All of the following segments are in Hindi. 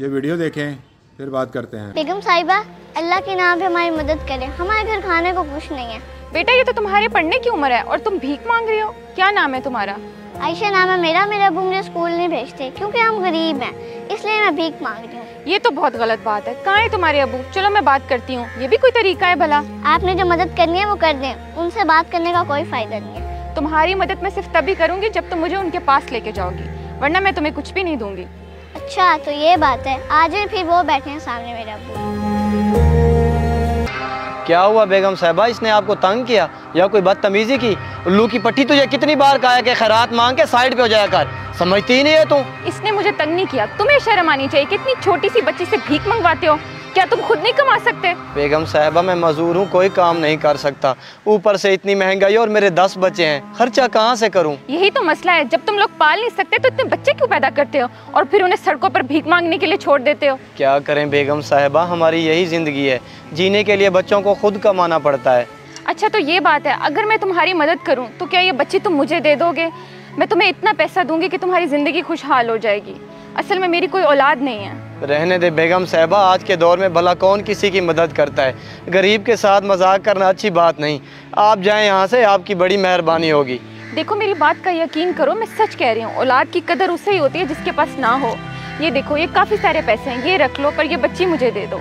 ये वीडियो देखें फिर बात करते हैं। बेगम साहिबा, अल्लाह के नाम पे हमारी मदद करें, हमारे घर खाने को कुछ नहीं है। बेटा ये तो तुम्हारे पढ़ने की उम्र है और तुम भीख मांग रही हो। क्या नाम है तुम्हारा? आयशा नाम है मेरा। मेरे अब्बू मुझे स्कूल नहीं भेजते क्योंकि हम गरीब हैं, इसलिए मैं भीख मांग रही हूँ। ये तो बहुत गलत बात है। कहाँ है तुम्हारे अब्बू? चलो मैं बात करती हूँ। ये भी कोई तरीका है भला? आपने जो मदद करनी है वो कर दें, उनसे बात करने का कोई फायदा नहीं है। तुम्हारी मदद मैं सिर्फ तभी करूँगी जब तुम मुझे उनके पास लेके जाओगी, वरना मैं तुम्हें कुछ भी नहीं दूंगी। अच्छा तो ये बात है, आ जाए फिर, वो बैठे हैं सामने मेरे अब्बू। क्या हुआ बेगम साहबा, इसने आपको तंग किया या कोई बदतमीजी की? उल्लू की पट्टी तुझे कितनी बार कहा है कि खैरात मांग के साइड पे हो जाया कर, समझती ही नहीं है तू। इसने मुझे तंग नहीं किया, तुम्हें शर्म आनी चाहिए। कितनी छोटी सी बच्ची से भीख मंगवाते हो, क्या तुम खुद नहीं कमा सकते? बेगम साहबा मैं मजदूर हूँ, कोई काम नहीं कर सकता, ऊपर से इतनी महंगाई और मेरे 10 बच्चे हैं, खर्चा कहाँ से करूँ? यही तो मसला है, जब तुम लोग पाल नहीं सकते तो इतने बच्चे क्यों पैदा करते हो और फिर उन्हें सड़कों पर भीख मांगने के लिए छोड़ देते हो? क्या करें बेगम साहबा, हमारी यही जिंदगी है, जीने के लिए बच्चों को खुद कमाना पड़ता है। अच्छा तो ये बात है, अगर मैं तुम्हारी मदद करूँ तो क्या ये बच्ची तुम मुझे दे दोगे? मैं तुम्हें इतना पैसा दूंगी कि तुम्हारी जिंदगी खुशहाल हो जाएगी। असल में मेरी कोई औलाद नहीं है। रहने दे बेगम साहबा, आज के दौर में भला कौन किसी की मदद करता है, गरीब के साथ मजाक करना अच्छी बात नहीं। आप जाएं यहाँ से, आपकी बड़ी मेहरबानी होगी। देखो मेरी बात का यकीन करो, मैं सच कह रही हूँ, औलाद की कदर उससे ही होती है जिसके पास ना हो। ये देखो ये काफ़ी सारे पैसे हैं, ये रख लो, पर ये बच्ची मुझे दे दो।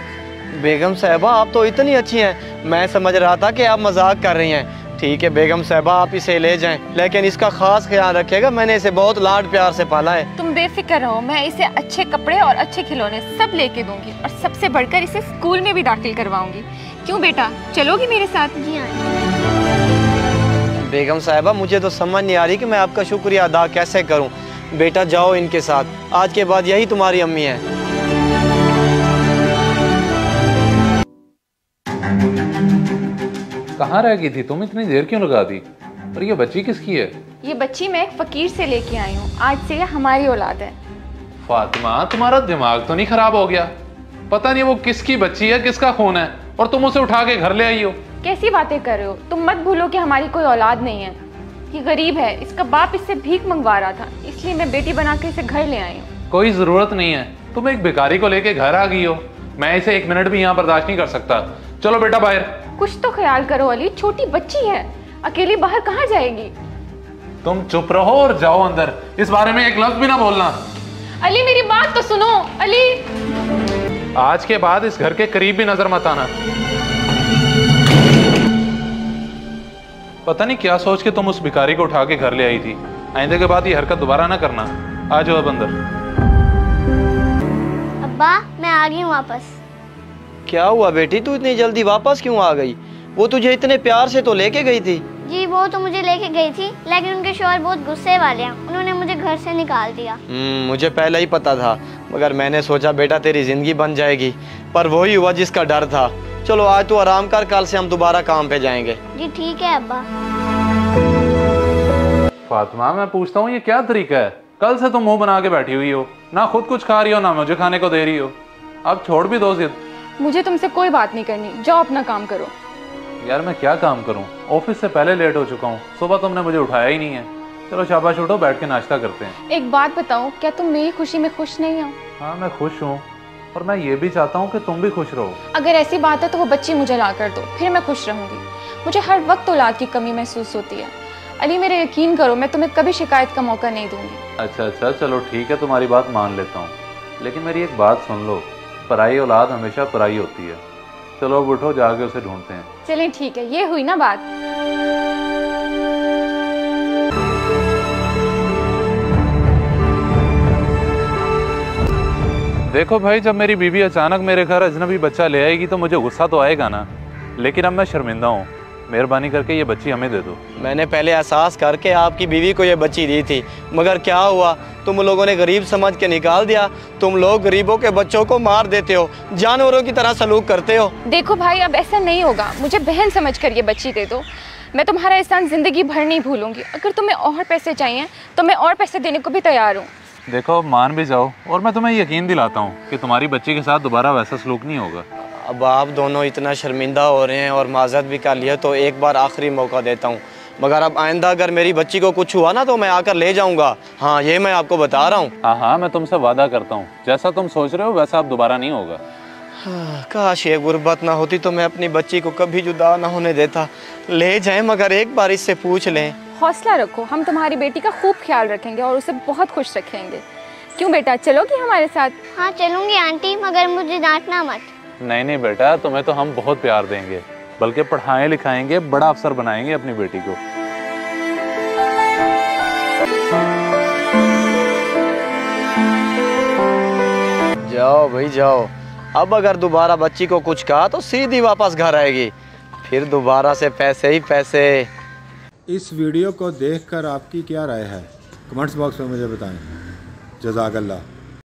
बेगम साहबा आप तो इतनी अच्छी हैं, मैं समझ रहा था कि आप मजाक कर रही हैं। ठीक है बेगम साहबा, आप इसे ले जाएं, लेकिन इसका खास ख्याल रखिएगा, मैंने इसे बहुत लाड प्यार से पाला है। तुम बेफिक्र रहो, मैं इसे अच्छे कपड़े और अच्छे खिलौने सब लेके दूंगी और सबसे बढ़कर इसे स्कूल में भी दाखिल करवाऊंगी। क्यों बेटा, चलोगी मेरे साथ? जी हाँ। बेगम साहबा मुझे तो समझ नहीं आ रही कि मैं आपका शुक्रिया अदा कैसे करूं। बेटा जाओ इनके साथ, आज के बाद यही तुम्हारी अम्मी है। कहाँ रह गई थी तुम, इतनी देर क्यों लगा दी? और ये बच्ची किसकी है? ये बच्ची मैं एक फकीर से लेके आई हूँ, आज से ये हमारी औलाद है। फातिमा तुम्हारा दिमाग तो नहीं खराब हो गया? पता नहीं वो किसकी बच्ची है, किसका खून है, और तुम उसे उठा के घर ले आई हो। कैसी बातें कर रहे हो? तुम मत भूलो कि हमारी कोई औलाद नहीं है। ये गरीब है, इसका बाप इससे भीख मंगवा रहा था, इसलिए मैं बेटी बना के इसे घर ले आई हूँ। कोई जरूरत नहीं है, तुम एक भिखारी को लेके घर आ गई हो, मैं इसे एक मिनट भी यहाँ बर्दाश्त नहीं कर सकता। चलो बेटा बाहर। कुछ तो ख्याल करो अली, छोटी बच्ची है, अकेली बाहर कहाँ जाएगी? तुम चुप रहो और जाओ अंदर, इस बारे में एक लफ्ज भी ना बोलना। अली मेरी बात तो सुनो। अली आज के बाद इस घर के करीब भी नजर मत आना। पता नहीं क्या सोच के तुम उस भिखारी को उठा के घर ले आई थी, आइंदे के बाद ये हरकत दोबारा ना करना। आ जाओ अब अंदर। अब्बा मैं आ गई हूँ वापस। क्या हुआ बेटी, तू इतनी जल्दी वापस क्यों आ गई? वो तुझे इतने प्यार से तो लेके गई थी। जी वो तो मुझे लेके गई थी, लेकिन उनके शौहर बहुत गुस्से वाले हैं, उन्होंने मुझे घर से निकाल दिया। मुझे पहले ही पता था, मगर मैंने सोचा बेटा तेरी जिंदगी बन जाएगी, पर वही हुआ जिसका डर था। चलो आज तू आराम कर, कल से हम दोबारा काम पे जाएंगे। जी ठीक है अब्बा। फातिमा मैं पूछता हूँ ये क्या तरीका है? कल से तुम मुंह बना के बैठी हुई हो, ना खुद कुछ खा रही हो ना मुझे खाने को दे रही हो। अब छोड़ भी दो जिद। मुझे तुमसे कोई बात नहीं करनी, जाओ अपना काम करो। यार मैं क्या काम करूं, ऑफिस से पहले लेट हो चुका हूं, सुबह तुमने मुझे उठाया ही नहीं है। चलो शाबाश उठो, बैठ के नाश्ता करते हैं। एक बात बताओ, क्या तुम मेरी खुशी में खुश नहीं हो? हाँ मैं खुश हूँ, और मैं ये भी चाहता हूँ कि तुम भी खुश रहो। अगर ऐसी बात है तो वो बच्ची मुझे ला कर दो, फिर मैं खुश रहूंगी। मुझे हर वक्त औलाद की कमी महसूस होती है। अली मेरे यकीन करो, मैं तुम्हें कभी शिकायत का मौका नहीं दूंगी। अच्छा चलो ठीक है, तुम्हारी बात मान लेता हूँ, लेकिन मेरी एक बात सुन लो, पराई औलाद हमेशा पराई होती है। चलो अब उठो, जाके उसे ढूंढते हैं। चलें ठीक है, ये हुई ना बात। देखो भाई, जब मेरी बीवी अचानक मेरे घर अजनबी बच्चा ले आएगी तो मुझे गुस्सा तो आएगा ना, लेकिन अब मैं शर्मिंदा हूँ। मेहरबानी करके ये बच्ची हमें दे दो। मैंने पहले एहसास करके आपकी बीवी को ये बच्ची दी थी, मगर क्या हुआ, तुम लोगों ने गरीब समझ के निकाल दिया। तुम लोग गरीबों के बच्चों को मार देते हो, जानवरों की तरह सलूक करते हो। देखो भाई अब ऐसा नहीं होगा, मुझे बहन समझकर ये बच्ची दे दो। मैं तुम्हारा एहसान जिंदगी भर नहीं भूलूंगी। अगर तुम्हें और पैसे चाहिए तो मैं और पैसे देने को भी तैयार हूँ। देखो मान भी जाओ, और मैं तुम्हें यकीन दिलाता हूँ कि तुम्हारी बच्ची के साथ दोबारा वैसा सलूक नहीं होगा। अब आप दोनों इतना शर्मिंदा हो रहे हैं और माजरत भी कर लिया, तो एक बार आखिरी मौका देता हूँ, मगर अब आइंदा अगर मेरी बच्ची को कुछ हुआ ना तो मैं आकर ले जाऊंगा। हाँ, ये मैं आपको बता रहा हूँ। हाँ हाँ, मैं तुमसे वादा करता हूँ, जैसा तुम सोच रहे हो वैसा अब दोबारा नहीं होगा। हाँ, काश ये गुर्बत ना होती तो मैं अपनी बच्ची को कभी जुदा ना होने देता। ले जाएं, मगर एक बार इससे पूछ लें। हौसला रखो, हम तुम्हारी बेटी का खूब ख्याल रखेंगे और उसे बहुत खुश रखेंगे। क्यों बेटा, चलोगी हमारे साथ? हाँ चलूँगी आंटी, मगर मुझे डांटना मत। नहीं नहीं बेटा, तुम्हें तो हम बहुत प्यार देंगे, बल्कि पढ़ाएं लिखाएंगे, बड़ा अफसर बनाएंगे अपनी बेटी को। जाओ भाई जाओ। अब अगर दोबारा बच्ची को कुछ कहा तो सीधी वापस घर आएगी, फिर दोबारा से पैसे ही पैसे। इस वीडियो को देखकर आपकी क्या राय है, कमेंट्स बॉक्स में मुझे बताएं। जज़ाकल्लाह।